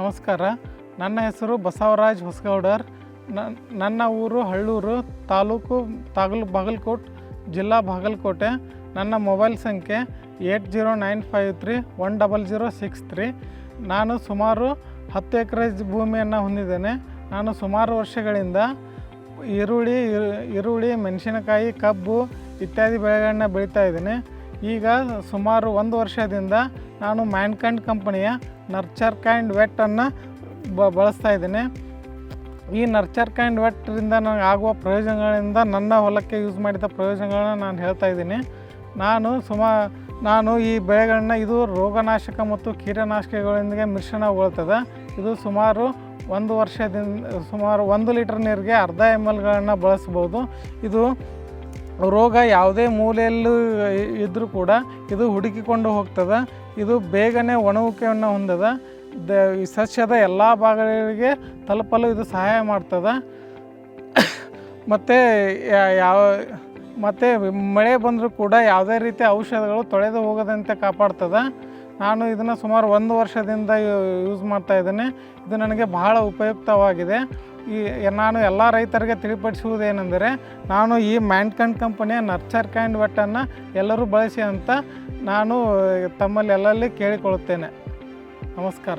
ನಮಸ್ಕಾರ. ನನ್ನ ಹೆಸರು ಬಸವರಾಜ್ ಹೊಸಗೌಡರ್. ನನ್ನ ಊರು ಹಳ್ಳೂರು, ತಾಲೂಕು ಬಾಗಲಕೋಟೆ, ಜಿಲ್ಲಾ ಬಾಗಲಕೋಟೆ. ನನ್ನ ಮೊಬೈಲ್ ಸಂಖ್ಯೆ 8095310063. ನಾನು ಸುಮಾರು 10 ಎಕರೆ ಭೂಮಿಯನ್ನು ಹೊಂದಿದ್ದೇನೆ. ನಾನು ಸುಮಾರು ವರ್ಷಗಳಿಂದ ಈರುಳ್ಳಿ, ಮೆಣಸಿನಕಾಯಿ, ಕಬ್ಬು ಇತ್ಯಾದಿ ಬೆಳೆಗಳನ್ನ ಬೆಳೀತಾ ಇದ್ದೇನೆ. ಈಗ ಸುಮಾರು 1 ವರ್ಷದಿಂದ ನಾನು ಮ್ಯಾನ್ಕೈಂಡ್ ಕಂಪನಿಯ ನರ್ಚರ್ ಕೈಂಡ್ ವೆಟ್ಟನ್ನು ಬಳಸ್ತಾ ಇದ್ದೇನೆ. ಈ ನರ್ಚರ್ ಕೈಂಡ್ ವೆಟ್ರಿಂದ ನನಗೆ ಆಗುವ ಪ್ರಯೋಜನಗಳಿಂದ ನನ್ನ ಹೊಲಕ್ಕೆ ಯೂಸ್ ಮಾಡಿದ ಪ್ರಯೋಜನಗಳನ್ನ ನಾನು ಹೇಳ್ತಾ ಇದ್ದೀನಿ. ನಾನು ಈ ಬೆಳೆಗಳನ್ನ ಇದು ರೋಗನಾಶಕ ಮತ್ತು ಕೀಟನಾಶಕಗಳೊಂದಿಗೆ ಮಿಶ್ರಣಗೊಳ್ತದೆ. ಇದು ಸುಮಾರು 1 ವರ್ಷದಿಂದ ಸುಮಾರು 1 ಲೀಟರ್ ನೀರಿಗೆ 0.5 ml ಬಳಸ್ಬೋದು. ಇದು ರೋಗ ಯಾವುದೇ ಮೂಲೆಯಲ್ಲೂ ಇದ್ದರೂ ಕೂಡ ಇದು ಹುಡುಕಿಕೊಂಡು ಹೋಗ್ತದೆ. ಇದು ಬೇಗನೆ ಒಣಗುವಿಕೆಯನ್ನು ಹೊಂದದ. ಸಸ್ಯದ ಎಲ್ಲ ಭಾಗಗಳಿಗೆ ತಲುಪಲು ಇದು ಸಹಾಯ ಮಾಡ್ತದೆ. ಮತ್ತು ಮಳೆ ಬಂದರೂ ಕೂಡ ಯಾವುದೇ ರೀತಿಯ ಔಷಧಗಳು ತೊಳೆದು ಹೋಗದಂತೆ ಕಾಪಾಡ್ತದೆ. ನಾನು ಇದನ್ನು ಸುಮಾರು 1 ವರ್ಷದಿಂದ ಯೂಸ್ ಮಾಡ್ತಾಯಿದ್ದೇನೆ. ಇದು ನನಗೆ ಬಹಳ ಉಪಯುಕ್ತವಾಗಿದೆ. ನಾನು ಎಲ್ಲ ರೈತರಿಗೆ ತಿಳಿಪಡಿಸುವುದೇನೆಂದರೆ, ನಾನು ಈ ಮ್ಯಾನ್ಕೈಂಡ್ ಕಂಪನಿಯ ನರ್ಚರ್ ಕೈಂಡ್ ವೆಟ್ಟನ್ನು ಎಲ್ಲರೂ ಬಳಸಿ ಅಂತ ನಾನು ತಮ್ಮಲ್ಲಿ ಎಲ್ಲರಲ್ಲಿ ಕೇಳಿಕೊಳ್ಳುತ್ತೇನೆ. ನಮಸ್ಕಾರ.